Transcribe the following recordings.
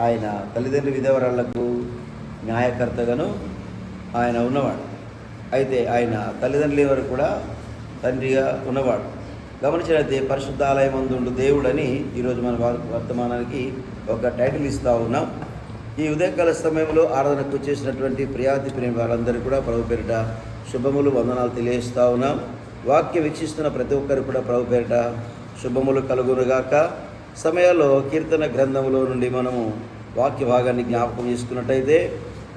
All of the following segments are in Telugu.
ఆయన తల్లిదండ్రుల విధవరాళ్లకు న్యాయకర్తగాను ఆయన ఉన్నవాడు. అయితే ఆయన తల్లిదండ్రుల వరకు కూడా తండ్రిగా ఉన్నవాడు. గమనించినట్లయితే పరిశుద్ధ ఆలయమందుండు దేవుడని ఈరోజు మన వర్తమానానికి ఒక టైటిల్ ఇస్తూ ఉన్నాం. ఈ ఉదయకాల సమయంలో ఆరాధనకు చేసినటువంటి ప్రియాతి ప్రేమ వారందరికీ కూడా ప్రభు పేరిట శుభములు వందనాలు తెలియజేస్తూ ఉన్నాం. వాక్య వీక్షిస్తున్న ప్రతి ఒక్కరు కూడా ప్రభు పేరిట శుభములు కలుగునుగాక. సమయాల్లో కీర్తన గ్రంథంలో నుండి మనము వాక్య భాగాన్ని జ్ఞాపకం చేసుకున్నట్టయితే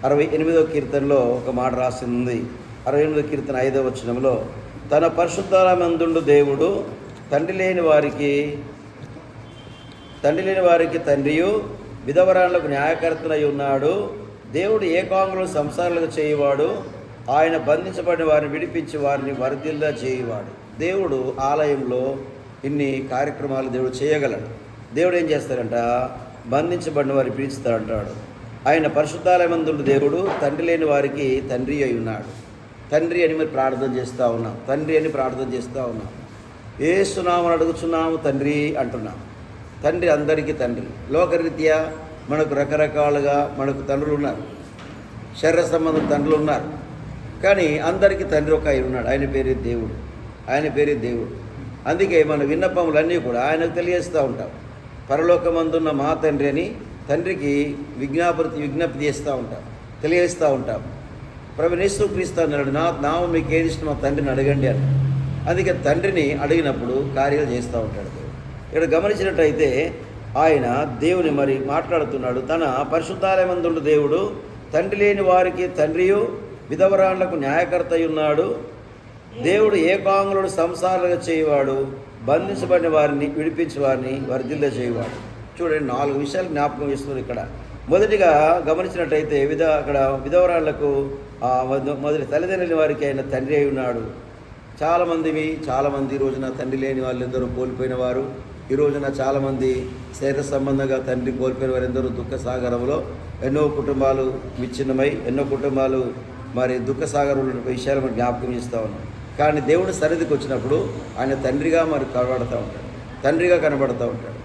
68వ కీర్తనలో ఒక మాట రాసింది. 68వ కీర్తన 5వ వచనంలో, తన పరిశుద్ధాలయమందుండు దేవుడు తండ్రి లేని వారికి తండ్రియు విధవరాళ్లకు న్యాయకర్తనై ఉన్నాడు. దేవుడు ఏకాంగులను సంసారాలకు చేయవాడు. ఆయన బంధించబడిన వారిని విడిపించి వారిని వర్ధిల్లా చేయవాడు. దేవుడు ఆలయంలో ఇన్ని కార్యక్రమాలు దేవుడు చేయగలడు. దేవుడు ఏం చేస్తాడంట? బంధించబడిన వారిని విడిపిస్తాడంటాడు. ఆయన పరిశుద్ధాలయమందుండు దేవుడు తండ్రి లేని వారికి తండ్రి అయి ఉన్నాడు. తండ్రి అని మరి ప్రార్థన చేస్తూ ఉన్నాం. తండ్రి అని ప్రార్థన చేస్తూ ఉన్నాం. ఏసునామని అడుగుచున్నాము, తండ్రి అంటున్నాం. తండ్రి అందరికీ తండ్రి. లోకరీత్యా మనకు రకరకాలుగా మనకు తండ్రులు ఉన్నారు, శరీర సంబంధం తండ్రులు ఉన్నారు. కానీ అందరికీ తండ్రి ఒక ఆయన ఉన్నాడు. ఆయన పేరే దేవుడు. ఆయన పేరే దేవుడు. అందుకే మన విన్నపములన్నీ కూడా ఆయనకు తెలియజేస్తూ ఉంటాం. పరలోకమందున్న మా తండ్రి అని తండ్రికి విజ్ఞప్తి చేస్తూ ఉంటాం, తెలియజేస్తూ ఉంటాం. ప్రభు యేసుక్రీస్తు అన్నాడు, నా నామం మీకు ఏది ఇష్టం మా తండ్రిని అడగండి అని. అందుకే తండ్రిని అడిగినప్పుడు కార్యాలు చేస్తూ ఉంటాడు దేవుడు. ఇక్కడ గమనించినట్టయితే ఆయన దేవుని మరి మాట్లాడుతున్నాడు. తన పరిశుద్ధాలయమందుండు దేవుడు తండ్రి లేని వారికి తండ్రియు విధవరాళ్లకు న్యాయకర్త ఉన్నాడు. దేవుడు ఏకాంగులను సంసారాలుగా చేయవాడు. బంధించబడిన వారిని విడిపించి వారిని వర్ధిల్ల చేయవాడు. చూడండి, 4 విషయాలు జ్ఞాపకం చేస్తున్నారు ఇక్కడ. మొదటిగా గమనించినట్టయితే అక్కడ విధవరాళ్లకు మొదటి తల్లిదండ్రుల వారికి ఆయన తండ్రి అయి ఉన్నాడు. చాలామంది ఈ రోజున తండ్రి లేని వాళ్ళందరూ కోల్పోయిన వారు. ఈ రోజున చాలామంది శరీర సంబంధంగా తండ్రి కోల్పోయిన వారందరూ దుఃఖ సాగరంలో, ఎన్నో కుటుంబాలు విచ్ఛిన్నమై, ఎన్నో కుటుంబాలు మరి దుఃఖ సాగరంలో విషయాలు మనం జ్ఞాపకం చేస్తూ ఉన్నాం. కానీ దేవుడి సన్నిధికి వచ్చినప్పుడు ఆయన తండ్రిగా మరి కనబడుతూ ఉంటాడు, తండ్రిగా కనబడుతూ ఉంటాడు.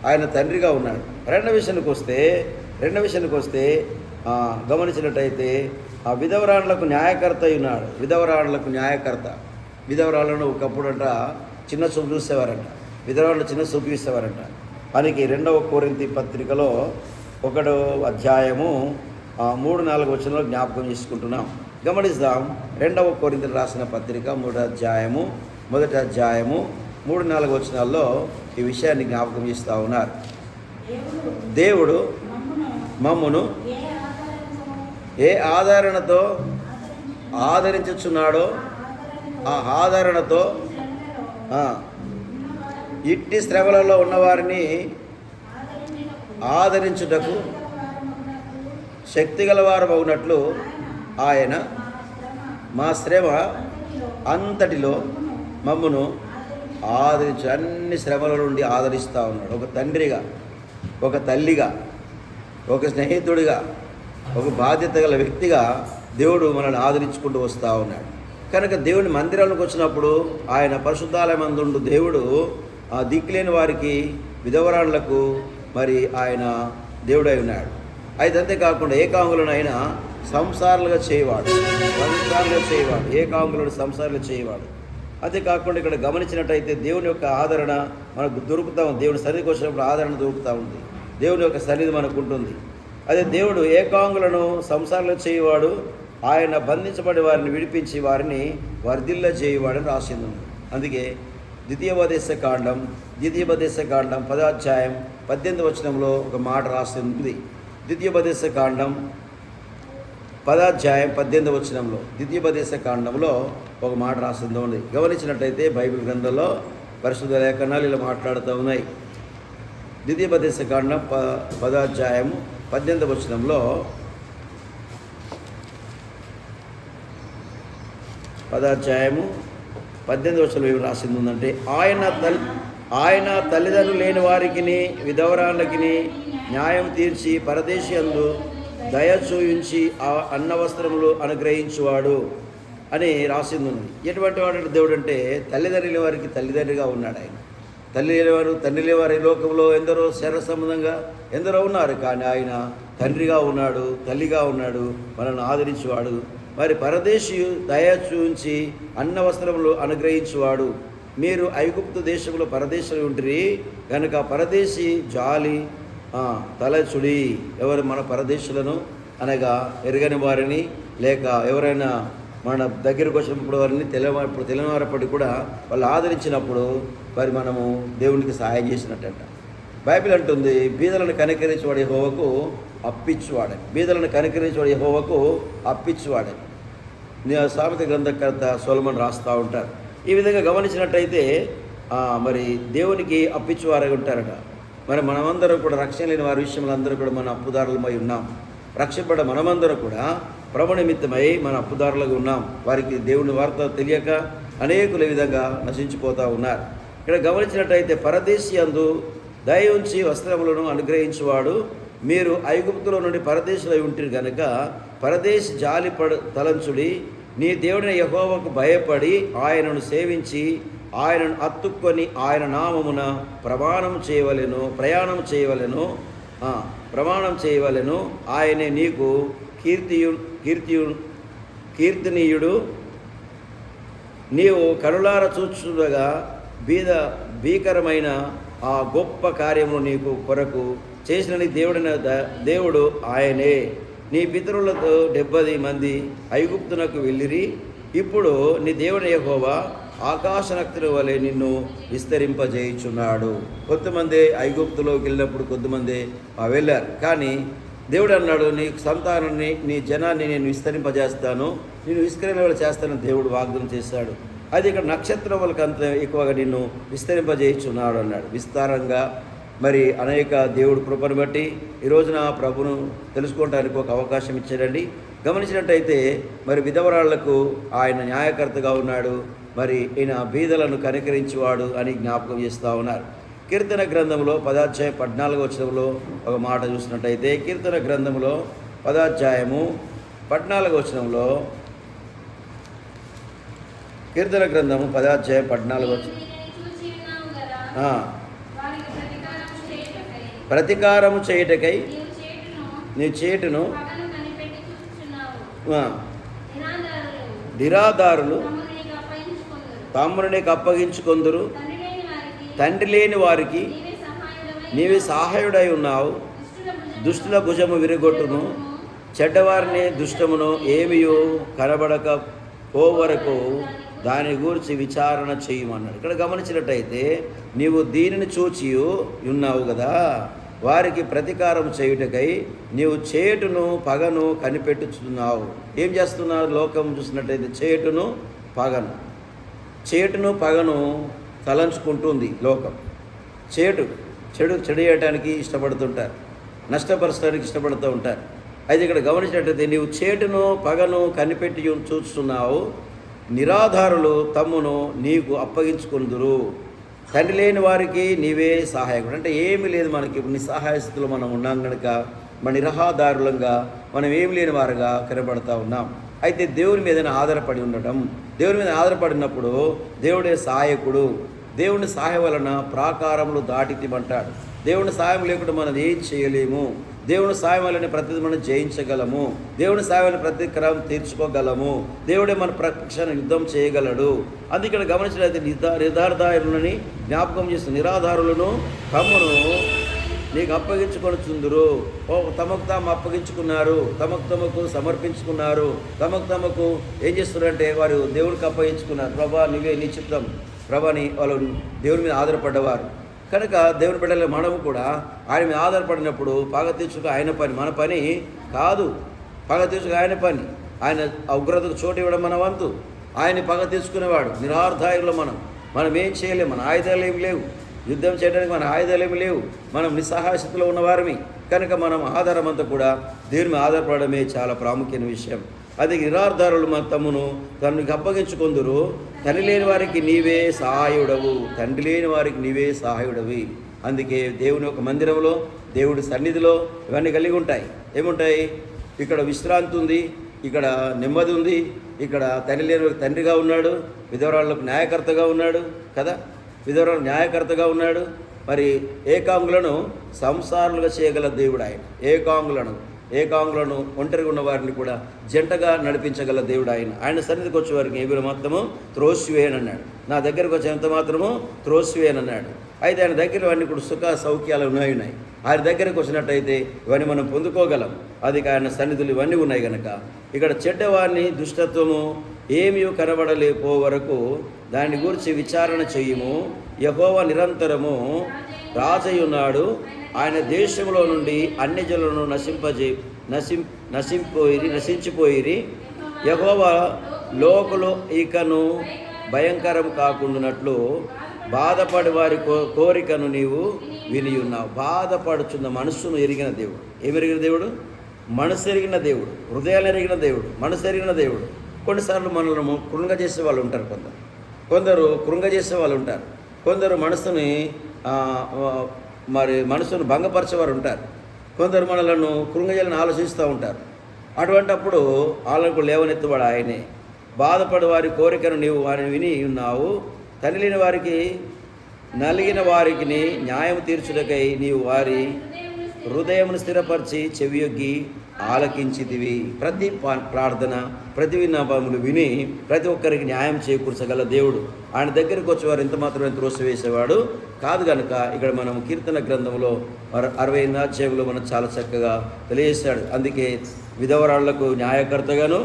ఆయన తండ్రిగా ఉన్నాడు. రెండవ విషయానికి వస్తే గమనించినట్టయితే ఆ విధవరాళ్లకు న్యాయకర్త ఉన్నాడు. విధవరాళ్లను ఒకప్పుడు చిన్న చూపు చూసేవారంట. విధవరాళ్ళు చిన్న చూపు చూసేవారంట. మనకి 2వ కొరింథీ పత్రికలో 1వ అధ్యాయము 3-4 వచనాలు జ్ఞాపకం చేసుకుంటున్నాం. గమనిద్దాం. 2వ కొరింథీయులకు రాసిన పత్రిక 3వ అధ్యాయము 1వ అధ్యాయము 3-4 వచనాల్లో ఈ విషయాన్ని జ్ఞాపకం చేస్తూ ఉన్నారు. దేవుడు మమ్మును ఏ ఆదరణతో ఆదరించుచున్నాడో ఆ ఆదరణతో ఇట్టి శ్రమలలో ఉన్నవారిని ఆదరించుటకు శక్తిగలవారు అవునట్లు ఆయన మా శ్రమ అంతటిలో మమ్మును ఆదరించు. అన్ని శ్రమల నుండి ఆదరిస్తూ ఉన్నాడు. ఒక తండ్రిగా, ఒక తల్లిగా, ఒక స్నేహితుడిగా, ఒక బాధ్యత గల వ్యక్తిగా దేవుడు మనల్ని ఆదరించుకుంటూ వస్తూ ఉన్నాడు. కనుక దేవుని మందిరానికి వచ్చినప్పుడు ఆయన పరిశుద్ధాలయమందుండు దేవుడు ఆ దిక్కులేని వారికి, విధవరాళ్లకు మరి ఆయన దేవుడై ఉన్నాడు. అయితే అంతేకాకుండా ఏకాంగులను ఆయన సంసారాలుగా చేయవాడు. ఏకాంగులను సంసారాలుగా చేయవాడు. అంతేకాకుండా ఇక్కడ గమనించినట్టయితే దేవుని యొక్క ఆదరణ మనకు దొరుకుతూ ఉంది. దేవుని సన్నిధికి వచ్చినప్పుడు ఆదరణ దొరుకుతూ ఉంది. దేవుని యొక్క సన్నిధి మనకు ఉంటుంది. అదే దేవుడు ఏకాంగులను సంసారాలుగా చేయవాడు. ఆయన బంధించబడి వారిని విడిపించి వారిని వర్ధిల్ల చేయవాడని రాసింది. అందుకే ద్వితీయోపదేశ కాండం 10వ అధ్యాయం 18వ వచనంలో ఒక మాట రాసింది. ద్వితీయోపదేశ కాండం 10వ అధ్యాయం 18వ వచనంలో ద్వితీయోపదేశ కాండంలో ఒక మాట రాసిందో ఉంది. గమనించినట్టయితే బైబిల్ గ్రంథంలో పరిశుద్ధ లేఖనాలు ఇలా మాట్లాడుతూ ఉన్నాయి. ద్వితీయోపదేశ కాండం 10వ అధ్యాయం 18వ వచనంలో 10వ అధ్యాయము 18వ వచనంలో ఏమి రాసింది ఉందంటే, ఆయన తల్లిదండ్రులు లేని వారికి విధవరాళ్ళకి న్యాయం తీర్చి పరదేశి అందు దయ చూయించి ఆ అన్న వస్త్రములు అనుగ్రహించువాడు అని రాసింది ఉంది. ఎటువంటి వాడు దేవుడు అంటే తల్లిదండ్రుల వారికి తల్లిదండ్రిగా ఉన్నాడు. ఆయన తల్లి లేనివారు తండ్రి లేనివారు ఈ లోకంలో ఎందరో శరీర సంబంధంగా ఎందరో ఉన్నారు. కానీ ఆయన తండ్రిగా ఉన్నాడు, తల్లిగా ఉన్నాడు, మనల్ని ఆదరించేవాడు. మరి పరదేశి దయ చూంచి అన్న వస్త్రములు అనుగ్రహించువాడు. మీరు ఐగుప్తు దేశంలో పరదేశులు ఉంటిరి కనుక పరదేశి జాలి తలచుడి. ఎవరు మన పరదేశులను అనగా ఎరగని వారిని, లేక ఎవరైనా మన దగ్గరకు వచ్చినప్పుడు వారిని తెలియనివారప్పటికి కూడా వాళ్ళు ఆదరించినప్పుడు మరి మనము దేవునికి సహాయం చేసినట్టంట. బైబిల్ అంటుంది, బీదలను కనికరించేవాడు యెహోవాకు అప్పిచ్చువాడని. బీదలను కనికరించేవాడు యెహోవాకు అప్పిచ్చువాడని సామెత గ్రంథకర్త సొలొమోను రాస్తూ ఉంటారు. ఈ విధంగా గమనించినట్టయితే మరి దేవునికి అప్పిచ్చువారై ఉంటారట. మరి మనమందరం కూడా రక్షణ లేని వారి విషయంలో అందరూ కూడా మన అప్పుదారులమై ఉన్నాం. రక్షింపడ మనమందరం కూడా ప్రభు నిమిత్తమై మన అప్పుదారులుగా ఉన్నాం. వారికి దేవుని వార్త తెలియక అనేకుల విధంగా నశించిపోతూ ఉన్నారు. ఇక్కడ గమనించినట్టయితే పరదేశి యందు దయ ఉంచి వస్త్రములను అనుగ్రహించువాడు. మీరు ఐగుప్తులో నుండి పరదేశులై ఉంటిరి గనుక పరదేశి తలంచుడి. నీ దేవుడిని యెహోవాకు భయపడి ఆయనను సేవించి ఆయనను అత్తుక్కొని ఆయన నామమున ప్రయాణం చేయవలెను. ఆయనే నీకు కీర్తినీయుడు. నీవు కనులార చూచుగా భీకరమైన ఆ గొప్ప కార్యమును నీకు కొరకు చేసిన నీ దేవుడు ఆయనే. నీ పితరులతో 70 మంది ఐగుప్తునకు వెళ్ళిరి. ఇప్పుడు నీ దేవుని యెహోవా ఆకాశ నక్షత్రుల వలె నిన్ను విస్తరింపజేయుచున్నాడు. కొంతమంది ఐగుప్తులోకి వెళ్ళినప్పుడు కొంతమంది వెళ్ళారు. కానీ దేవుడు అన్నాడు, నీ సంతానాన్ని నీ జనాన్ని నేను విస్తరింపజేస్తాను, నేను విస్తరింప చేస్తానని దేవుడు వాగ్దానం చేశాడు. అది ఇక్కడ నక్షత్రం వాళ్ళకి అంత ఎక్కువగా నిన్ను విస్తరింపజేయుచున్నాడు అన్నాడు. విస్తారంగా మరి అనేక దేవుడు కృపను బట్టి ఈ రోజున ప్రభును తెలుసుకోవడానికి ఒక అవకాశం ఇచ్చాడండి. గమనించినట్టయితే మరి విధవరాళ్లకు ఆయన న్యాయకర్తగా ఉన్నాడు. మరి ఈయన బీదలను కనికరించేవాడు అని జ్ఞాపకం చేస్తూ ఉన్నారు. కీర్తన గ్రంథంలో 10వ అధ్యాయం 14వ వచనంలో ఒక మాట చూసినట్టయితే కీర్తన గ్రంథంలో 10వ అధ్యాయము 14వ వచనంలో కీర్తన గ్రంథము 10వ అధ్యాయం 14వ వచనం ప్రతీకారము చేయుటకై నీ చేటును నిరాధారులు తమ్మును నీకు అప్పగించుకొందురు. తండ్రి లేని వారికి నీవే సహాయుడై ఉన్నావు. దుష్టుల భుజము విరగొట్టును, చెడ్డవారిని దుష్టమును ఏమియో కనబడక వరకు దాని గురించి విచారణ చేయమన్నాడు. ఇక్కడ గమనించినట్టయితే నీవు దీనిని చూచి ఉన్నావు కదా, వారికి ప్రతీకారం చేయుటకై నీవు చేటును పగను కనిపెట్టుచున్నావు. ఏం చేస్తున్నావు? లోకం చూసినట్టయితే చేటును పగను తలంచుకుంటుంది లోకం. చెడు చేయటానికి ఇష్టపడుతుంటారు, నష్టపరచడానికి ఇష్టపడుతూ ఉంటారు. అయితే ఇక్కడ గమనించినట్టయితే నీవు చేటును పగను కనిపెట్టి చూస్తున్నావు. నిరాధారులు తమ్మును నీకు అప్పగించుకుందురు. తండ్రి లేని వారికి నీవే సహాయకుడు. అంటే ఏమీ లేదు మనకి, నిస్సహాయ స్థితిలో మనం ఉన్నాం కనుక మన నిరాధారులంగా మనం ఏమి లేని వారుగా కనబడతా ఉన్నాం. అయితే దేవుని మీదనే ఆధారపడి ఉండటం, దేవుని మీద ఆధారపడినప్పుడు దేవుడే సహాయకుడు. దేవుని సహాయం వలన ప్రాకారములు దాటితిమంటాడు. దేవుని సహాయం లేకుండా మనం ఏం చేయలేము. దేవుని సాయం వలన ప్రతిదీ మనం జయించగలము. దేవుని సాయం వలన ప్రతి క్రమం తీర్చుకోగలము. దేవుడే మన పక్షాన యుద్ధం చేయగలడు. అందుకని గమనించినట్లయితే నిరాధారులని జ్ఞాపకం చేస్తూ నిరాధారులను తమ్మును నీకు అప్పగించుకొనుచుందురు. తమకు తాము అప్పగించుకున్నారు, తమకు సమర్పించుకున్నారు, తమకు ఏం చేస్తున్నారంటే వారు దేవుడికి అప్పగించుకున్నారు. ప్రభా నీవే నీ చిత్తం ప్రభాని వాళ్ళు దేవుని మీద ఆధారపడ్డవారు కనుక దేవుని బిడ్డలు మనము కూడా ఆయన మీద ఆధారపడినప్పుడు పగ తీర్చుక ఆయన పని, మన పని కాదు. పగ తీర్చుక ఆయన పని, ఆయన ఉగ్రతకు చోటు ఇవ్వడం మన వంతు. ఆయన పగ తీసుకునేవాడు. నిరాధారులు మనం ఏం చేయలేము. మన ఆయుధాలు ఏమి లేవు, యుద్ధం చేయడానికి మన ఆయుధాలు ఏమి లేవు. మనం నిస్సహాయ స్థితిలో ఉన్నవారమి కనుక మనం ఆధారం అంతా కూడా దేవుని మీద ఆధారపడమే చాలా ప్రాముఖ్యమైన విషయం. అది నిరాధారులు మన తమ్మును తనకి అప్పగించుకొందురు. తండ్రి లేని వారికి నీవే సహాయుడవు, తండ్రి లేని వారికి నీవే సహాయుడవి. అందుకే దేవుని యొక్క మందిరంలో, దేవుడి సన్నిధిలో ఇవన్నీ కలిగి ఉంటాయి. ఏముంటాయి? ఇక్కడ విశ్రాంతి ఉంది, ఇక్కడ నెమ్మది ఉంది, ఇక్కడ తండ్రి లేని తండ్రిగా ఉన్నాడు, విధవరాళ్లకు న్యాయకర్తగా ఉన్నాడు కదా. విధవరాలు న్యాయకర్తగా ఉన్నాడు. మరి ఏకాంగులను సంసారులుగా చేయగల దేవుడు ఆయన. ఏకాంగులను ఒంటరిగా ఉన్న వారిని కూడా జంటగా నడిపించగల దేవుడు ఆయన. ఆయన సన్నిధికి వచ్చే వారికి ఏబిలు మొత్తము త్రోసివేయనన్నాడు. నా దగ్గరకు వచ్చేంత మాత్రము త్రోసివేయనన్నాడు. అయితే ఆయన దగ్గర ఇవన్నీ కూడా సుఖ సౌఖ్యాలు ఉన్నాయి. ఆయన దగ్గరకు వచ్చినట్టయితే ఇవన్నీ మనం పొందుకోగలం. అది ఆయన సన్నిధులు ఇవన్నీ ఉన్నాయి కనుక ఇక్కడ చెడ్డవారిని దుష్టత్వము ఏమీ కనబడలేపో వరకు దాని గురించి విచారణ చెయ్యము. యెహోవా నిరంతరము రాజయ్యున్నాడు. ఆయన దేశంలో నుండి అన్ని జనులను నశించిపోయిరి. యెహోవా లోకులు ఇకను భయంకరం కాకుండానట్లు బాధపడి వారి కోరికను నీవు విని ఉన్నావు. బాధపడుచున్న మనస్సును ఎరిగిన దేవుడు. ఏమెరిగిన దేవుడు? మనసు ఎరిగిన దేవుడు, హృదయాలు ఎరిగిన దేవుడు, మనసు ఎరిగిన దేవుడు. కొన్నిసార్లు మనల్ని కృంగజేసే వాళ్ళు ఉంటారు. కొందరు కృంగజేసే వాళ్ళు ఉంటారు. కొందరు మనసును భంగపరిచేవారు ఉంటారు. కొందరు మనలను కృంగజేయాలని ఆలోచిస్తూ ఉంటారు. అటువంటప్పుడు వాళ్ళకు లేవనెత్తువాడు ఆయనే. బాధపడి వారి కోరికను నీవు వారిని విని ఉన్నావు. తండ్రి లేని వారికి నలిగిన వారికి న్యాయం తీర్చుటకై నీవు వారి హృదయమును స్థిరపరిచి చెవియొగ్గి ఆలకించితివి. ప్రతి ప్రార్థన, ప్రతి విన్నపములు విని ప్రతి ఒక్కరికి న్యాయం చేకూర్చగల దేవుడు. ఆయన దగ్గరికి వచ్చేవారు ఎంత మాత్రమే త్రోసివేసేవాడు కాదు. కనుక ఇక్కడ మనం కీర్తన గ్రంథంలో 60వ అధ్యాయంలో మనం చాలా చక్కగా తెలియజేశాడు. అందుకే విధవరాళ్లకు న్యాయకర్తగాను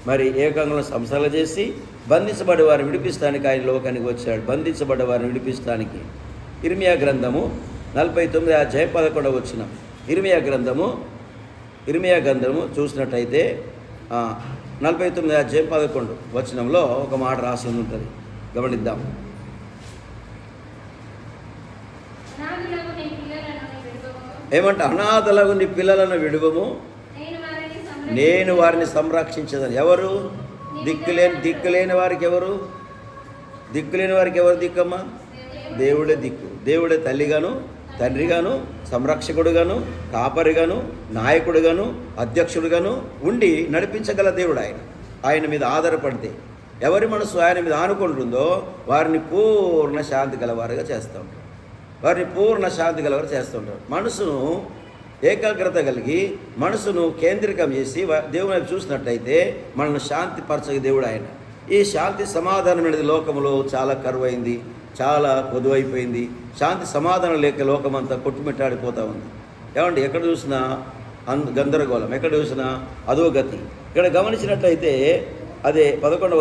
మరి ఏకాంగులను సంసర్లు చేసి బంధించబడే వారిని విడిపిస్తానికి ఆయన లోకానికి వచ్చాడు. బంధించబడ్డ వారిని విడిపిస్తానికి. ఇర్మియా గ్రంథము 49వ అధ్యాయం 11వ వచనం. ఇర్మియా గ్రంథము చూసినట్టయితే 49వ అధ్యాయం 11 వచనంలో ఒక మాట రాసి ఉంటుంది, గమనిద్దాం. ఏమంటే అనాథలకు నీ పిల్లలను విడువము, నేను వారిని సంరక్షించదని. ఎవరు? దిక్కులేని వారికి ఎవరు? దిక్కులేని వారికి ఎవరు దిక్కమ్మా? దేవుడే దిక్కు. దేవుడే తల్లిగాను, తండ్రిగాను, సంరక్షకుడుగాను, కాపరిగాను, నాయకుడుగాను, అధ్యక్షుడుగాను ఉండి నడిపించగల దేవుడు ఆయన. ఆయన మీద ఆధారపడితే ఎవరి మనసు ఆయన మీద ఆనుకుంటుందో వారిని పూర్ణ శాంతి గలవారుగా చేస్తూ ఉంటారు. మనసును ఏకాగ్రత కలిగి మనసును కేంద్రీకం చేసి దేవుని చూసినట్టయితే మనల్ని శాంతిపరచగ దేవుడు ఆయన. ఈ శాంతి సమాధానం అనేది లోకంలో చాలా కరువైంది, చాలా పొదువైపోయింది. శాంతి సమాధానం లేక లోకమంతా కొట్టుమిట్టాడిపోతూ ఉంది. ఏమండి, ఎక్కడ చూసినా గందరగోళం, ఎక్కడ చూసినా అధోగతి. ఇక్కడ గమనించినట్లయితే అదే 11వ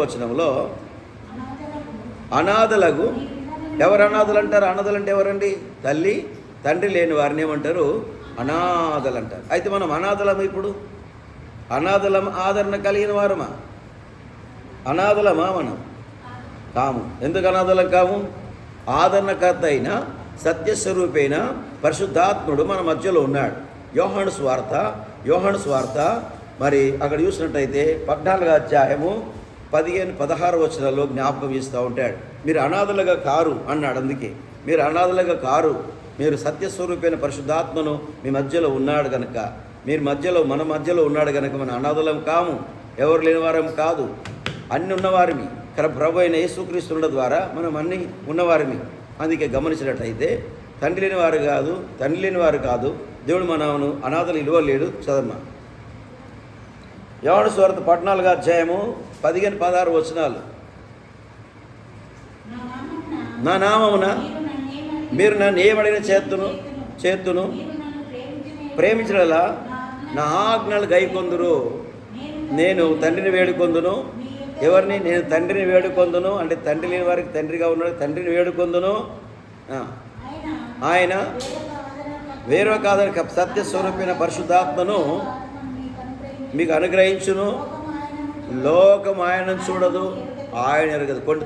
వచనంలో అనాథలకు, ఎవరు అనాథలు అంటారు? అనాథలు అంటే ఎవరండి? తల్లి తండ్రి లేని వారిని ఏమంటారు? అనాథలు అంటారు. అయితే మనం అనాథలము. ఇప్పుడు అనాథలం ఆదరణ కలిగిన వారమా? అనాథలమా? మనం కాము. ఎందుకు అనాథలం కాము? ఆదరణకర్త అయిన సత్యస్వరూపైన పరిశుద్ధాత్ముడు మన మధ్యలో ఉన్నాడు. యోహాను స్వార్త మరి అక్కడ చూసినట్టయితే 14వ అధ్యాయము 15-16 వచనాల్లో జ్ఞాపకం చేస్తూ ఉంటాడు. మీరు అనాథలుగా కారు అన్నాడు. అందుకే మీరు అనాథలుగా కారు, మీరు సత్యస్వరూపైన పరిశుద్ధాత్మను మీ మధ్యలో ఉన్నాడు కనుక, మన మధ్యలో ఉన్నాడు కనుక మన అనాథలం కాము, ఎవరు లేని వారం కాదు, అన్ని ఉన్నవారిమి. ప్రభు అయిన యేసుక్రీస్తు ద్వారా మనం అన్ని ఉన్నవారిమి. అందుకే గమనించినట్టయితే తండ్రి లేని వారు కాదు, దేవుడు మనను అనాథలు ఇవ్వలేడు. చదమ్మా. యోహాను సువార్త 14వ అధ్యాయము 15-16 వచనాలు. నా నామమున మీరు నన్ను ఏమడిగిన చేతును ప్రేమించడలా నా ఆజ్ఞలు గైకొందురు. నేను తండ్రిని వేడుకొందును. ఎవరిని? నేను తండ్రిని వేడుకొందును. అంటే తండ్రి లేని వారికి తండ్రిగా ఉన్నాడు. తండ్రిని వేడుకొందును. ఆయన వేరొక కాదని సత్యస్వరూపమైన పరిశుద్ధాత్మను మీకు అనుగ్రహించును. లోకం ఆయనను చూడదు, ఆయన ఎరగదు. కొన్ని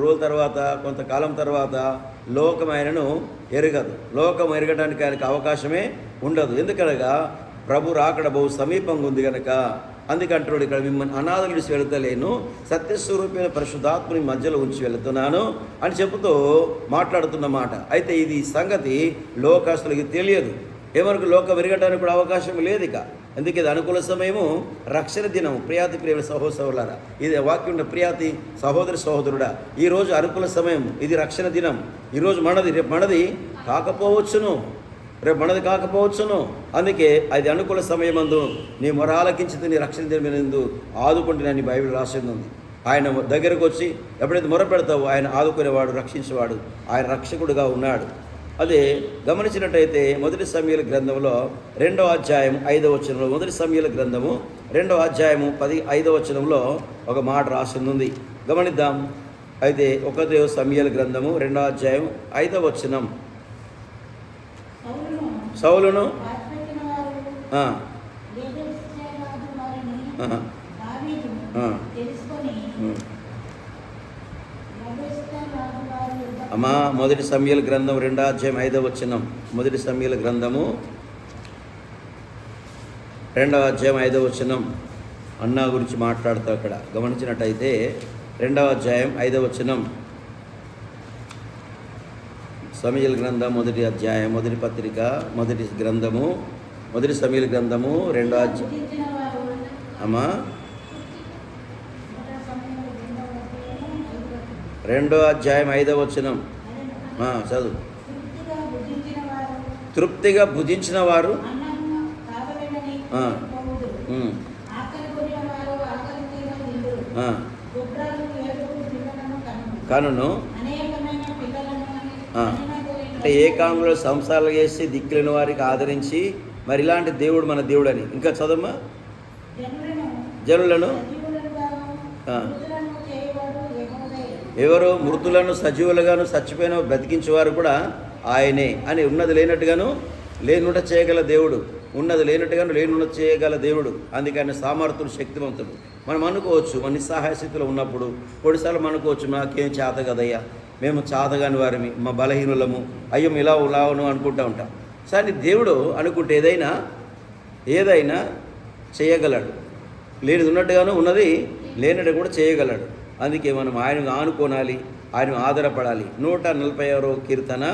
రోజుల తర్వాత, కొంతకాలం తర్వాత లోకం ఆయనను ఎరగదు. లోకం ఎరగడానికి ఆయనకు అవకాశమే ఉండదు. ఎందుకనగా ప్రభు రాకడ బహు సమీపంగా ఉంది కనుక. అందుకంటాడు ఇక్కడ, మిమ్మల్ని అనాథలు విడిచి వెళుతలేను, సత్యస్వరూపమైన పరిశుద్ధాత్మని మధ్యలో ఉంచి వెళుతున్నాను అని చెబుతూ మాట్లాడుతున్న మాట. అయితే ఇది సంగతి లోకస్తులకి తెలియదు. ఎవరికి లోకం ఎరగడానికి కూడా అవకాశం లేదు. ఇక అందుకే ఇది అనుకూల సమయము, రక్షణ దినం. ప్రియాతి ప్రియుల సహోదరులారా, ఇది వాక్యం ఉన్న ప్రియాతి సహోదరి సహోదరుడా, ఈరోజు అనుకూల సమయం, ఇది రక్షణ దినం. ఈరోజు మనది, రేపు మనది కాకపోవచ్చును, రేపు మనది కాకపోవచ్చును. అందుకే అది అనుకూల సమయమందు నీ మొర ఆలకించి నీ రక్షణ దినమందు ఆదుకుంటున్నాను బైబిల్ రాసింది ఉంది. ఆయన దగ్గరకు వచ్చి ఎప్పుడైతే మొర పెడతావో ఆయన ఆదుకునేవాడు, రక్షించేవాడు, ఆయన రక్షకుడుగా ఉన్నాడు. అదే గమనించినట్టయితే మొదటి సమూయేలు గ్రంథంలో 2వ అధ్యాయం 5వ వచనంలో, మొదటి సమూయేలు గ్రంథము 2వ అధ్యాయము 5వ వచనంలో ఒక మాట రాసింది. గమనిద్దాం. అయితే 1వ సమూయేలు గ్రంథము 2వ అధ్యాయం 5వ వచనం, సౌలును అమ్మా మొదటి సమూయేలు గ్రంథం 2వ అధ్యాయం 5వ వచనం, మొదటి సమూయేలు గ్రంథము 2వ అధ్యాయం 5వ వచనం అన్నా గురించి మాట్లాడుతూ అక్కడ గమనించినట్టయితే 2వ అధ్యాయం 5వ వచనం, సమూయేలు గ్రంథం మొదటి అధ్యాయం, మొదటి పత్రిక, మొదటి గ్రంథము, మొదటి సమూయేలు గ్రంథము 2వ అధ్యాయం అమ్మా 2వ అధ్యాయం 5వ వచనం చదువు. తృప్తిగా భుజించిన వారు కనును అంటే ఏకాంగులు సంసారాలు చేసి దిక్కులేని వారికి ఆదరించి, మరి ఇలాంటి దేవుడు మన దేవుడు అని. ఇంకా చదమ్మా. జనులను ఎవరు? మృతులను సజీవులుగాను చచ్చిపోయిన బ్రతికించేవారు కూడా ఆయనే అని. ఉన్నది లేనట్టుగాను లేనుట చేయగల దేవుడు, ఉన్నది లేనట్టుగాను లేనుట చేయగల దేవుడు. అందుకని సామర్థ్యుడు, శక్తివంతుడు. మనం అనుకోవచ్చు, మన నిస్సహాయ స్థితిలో ఉన్నప్పుడు కొన్నిసార్లు అనుకోవచ్చు, నాకేం చేత కదయ్యా, మేము చేతగాని వారిని, మా బలహీనులము, అయ్యో ఇలా ఉలావను అనుకుంటూ ఉంటాం. కానీ దేవుడు అనుకుంటే ఏదైనా చేయగలడు. లేనిది ఉన్నట్టుగాను ఉన్నది లేనట్టు కూడా చేయగలడు. అందుకే మనం ఆయనను ఆనుకోనాలి, ఆయన ఆధారపడాలి. 146వ కీర్తన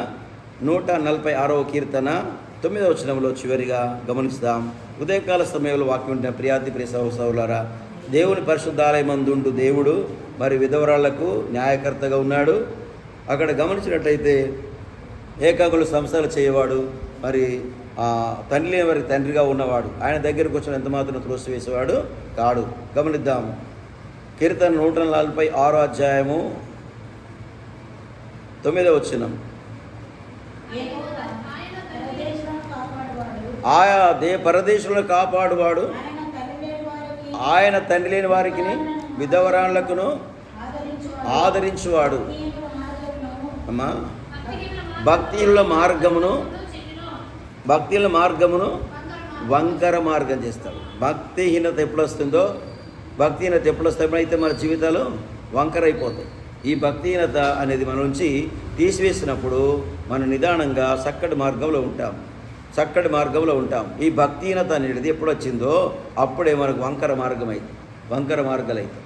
9వ వచనంలో చివరిగా గమనిస్తాం. ఉదయకాల సమయంలో వాక్యం ఉంటే ప్రియాతి ప్రియ సహోదరులారా, దేవుని పరిశుద్ధాలయమందుండు దేవుడు మరి విధవరాళ్లకు న్యాయకర్తగా ఉన్నాడు. అక్కడ గమనించినట్టయితే ఏకాకులు సంస్థలు చేయవాడు, మరి తండ్రి లేని వారికి తండ్రిగా ఉన్నవాడు, ఆయన దగ్గరకు వచ్చిన ఎంత మాత్రం త్రోసివేసేవాడు కాడు. గమనిద్దాం. కీర్తన 146వ అధ్యాయము 9వ వచనం, ఆయా పరదేశంలో కాపాడువాడు, ఆయన తండ్రి లేని వారికి విధవరాళ్లకును ఆదరించువాడు. అమ్మా భక్తిహీనుల మార్గమును వంకర మార్గం చేస్తాడు. భక్తిహీనత ఎప్పుడు వస్తుందో, భక్తిహీనత ఎప్పుడు వస్తాయితే మన జీవితాలు వంకరైపోతాయి. ఈ భక్తిహీనత అనేది మన నుంచి తీసివేసినప్పుడు మనం నిదానంగా చక్కటి మార్గంలో ఉంటాం. ఈ భక్తిహీనత అనేది ఎప్పుడు వచ్చిందో అప్పుడే మనకు వంకర మార్గాలు అయితే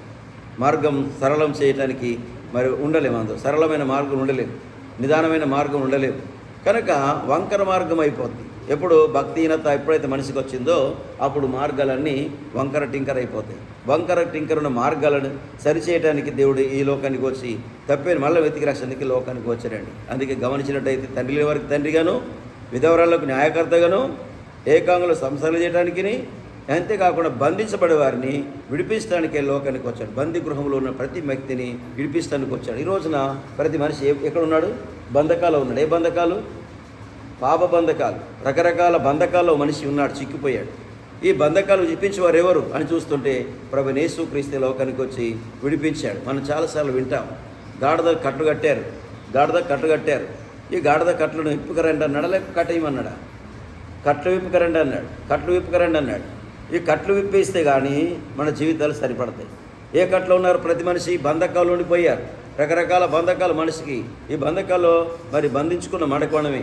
మార్గం సరళం చేయటానికి మరి ఉండలేము. అందులో సరళమైన మార్గం ఉండలేము, నిదానమైన మార్గం ఉండలేము. కనుక వంకర మార్గం అయిపోద్ది. ఎప్పుడు భక్తిహీనత ఎప్పుడైతే మనిషికి వచ్చిందో అప్పుడు మార్గాలన్నీ వంకర టింకర అయిపోతాయి. వంకర టింకర ఉన్న మార్గాలను సరిచేయడానికి దేవుడు ఈ లోకానికి వచ్చి తప్పని మళ్ళీ వెతికి రక్షణకి లోకానికి వచ్చారండి. అందుకే గమనించినట్టయితే తండ్రి లేని వారికి తండ్రిగాను, విధవరాళ్లకు న్యాయకర్తగాను, ఏకాంగులు సంసారం చేయడానికి, అంతేకాకుండా బంధించబడే వారిని విడిపించడానికి లోకానికి వచ్చాడు. బందీ గృహంలో ఉన్న ప్రతి వ్యక్తిని విడిపించడానికి వచ్చాడు. ఈ రోజున ప్రతి మనిషి ఎక్కడ ఉన్నాడు? బంధకాలు ఉన్నాడు. ఏ బంధకాలు? పాప బంధకాలు, రకరకాల బంధకాల్లో మనిషి ఉన్నాడు, చిక్కిపోయాడు. ఈ బంధకాలు విడిపించేవారు ఎవరు అని చూస్తుంటే ప్రభువైన యేసుక్రీస్తు లోకానికి వచ్చి విడిపించాడు. మనం చాలాసార్లు వింటాం, గాడిద కట్లు కట్టారు. ఈ గాడిద కట్లను విప్పుకరండి అన్నాడా, లేక కట్టేయమన్నాడా? కట్లు విప్పుకరండి అన్నాడు. ఈ కట్లు విప్పేస్తే కానీ మన జీవితాలు సరిపడతాయి. ఏ కట్లో ఉన్నారు? ప్రతి మనిషి బంధకాలు ఉండిపోయారు. రకరకాల బంధకాలు మనిషికి. ఈ బంధకాల్లో మరి బంధించుకున్న మడకోణమే.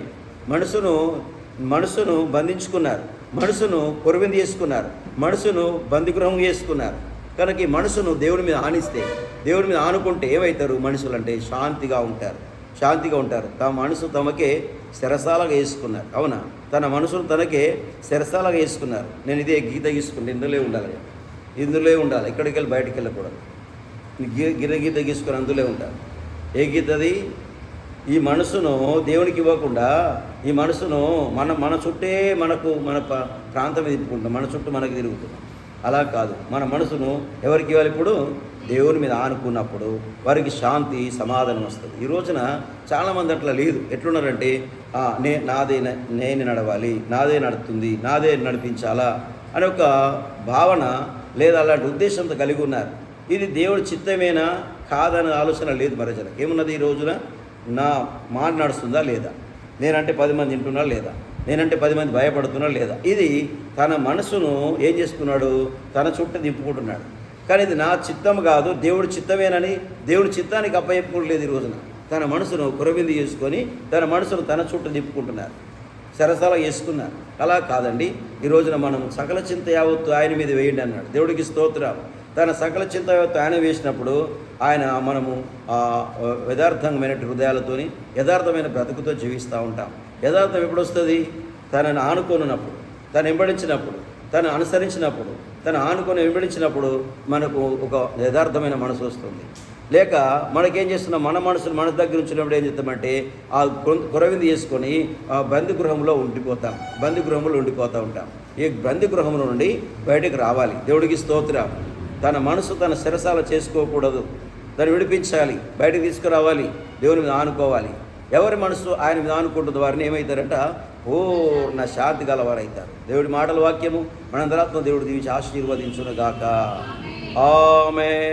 మనసును బంధించుకున్నారు, మనసును కొరవింది చేసుకున్నారు, మనసును బందిగృహం చేసుకున్నారు. కనుక ఈ మనసును దేవుడి మీద ఆనిస్తే, దేవుడి మీద ఆనుకుంటే ఏమవుతారు మనుషులు అంటే? శాంతిగా ఉంటారు. తమ మనసు తమకే శిరసాలగా వేసుకున్నారు. అవునా? తన మనసును తనకే శిరసాలగా వేసుకున్నారు. నేను ఇదే గీత గీసుకుంటే ఇందులో ఉండాలి, ఇక్కడికి వెళ్ళి బయటికి వెళ్ళకూడదు. గీత గీసుకొని అందులో ఉండాలి. ఏ గీత అది? ఈ మనసును దేవునికి ఇవ్వకుండా ఈ మనసును మన చుట్టే మన ప్రాంతం తిప్పుకుంటాం, మన చుట్టూ మనకు తిరుగుతున్నాం. అలా కాదు. మన మనసును ఎవరికి ఇవ్వాలి? ఇప్పుడు దేవుని మీద ఆనుకున్నప్పుడు వారికి శాంతి, సమాధానం వస్తుంది. ఈ రోజున చాలామంది అట్లా లేదు. ఎట్లున్నారంటే నేను నడవాలి, నాదే నడుతుంది, నాదే నడిపించాలా అనే ఒక భావన లేదా అలాంటి ఉద్దేశంతో కలిగి ఉన్నారు. ఇది దేవుడి చిత్తమేనా కాదనే ఆలోచన లేదు మరజనకు. ఏమున్నది? ఈ రోజున నా మాట నడుస్తుందా లేదా, నేనంటే 10 మంది వింటున్నా లేదా, నేనంటే 10 మంది భయపడుతున్నా లేదా, ఇది తన మనసును ఏం చేసుకున్నాడు? తన చుట్టూ దింపుకుంటున్నాడు. కానీ ఇది నా చిత్తం కాదు, దేవుడి చిత్తమేనని దేవుడి చిత్తానికి అప్పచెప్పుకోలేదు. ఈ రోజున తన మనసును కురవింది చేసుకొని తన మనసును తన చుట్టూ దింపుకుంటున్నారు, సరసాల వేసుకున్నారు. అలా కాదండి. ఈ రోజున మనం సకల చింత యావత్తు ఆయన మీద వేయండి అన్నాడు. దేవుడికి స్తోత్రం. తన సకల చింత యావత్తు ఆయన వేసినప్పుడు మనము యథార్థమైన హృదయాలతోని యథార్థమైన బ్రతుకుతో జీవిస్తూ ఉంటాం. యథార్థం ఎప్పుడు వస్తుంది? తనను ఆనుకొనున్నప్పుడు, తను వెంబడించినప్పుడు, తను అనుసరించినప్పుడు, తను ఆనుకొని వెంబడించినప్పుడు మనకు ఒక యథార్థమైన మనసు వస్తుంది. లేక మనకేం చేస్తున్నాం? మన మనసును మన దగ్గర ఉంచినప్పుడు ఏం చేస్తామంటే ఆ కొరవింది చేసుకొని బందిగృహంలో ఉండిపోతూ ఉంటాం. ఈ బందిగృహంలో నుండి బయటకు రావాలి. దేవుడికి స్తోత్రం. తన మనసు తన శిరసాల చేసుకోకూడదు, దాన్ని విడిపించాలి, బయటకు తీసుకురావాలి, దేవుని మీద ఆనుకోవాలి. ఎవరి మనసు ఆయన మీద ఆనుకుంటుంది వారిని ఏమవుతారంట? పూర్ణ శాంతి గలవారైతారు. దేవుడి మాటల వాక్యము మనందరాత్మ దేవుడు దీవించి ఆశీర్వదించును గాక. ఆమేన్.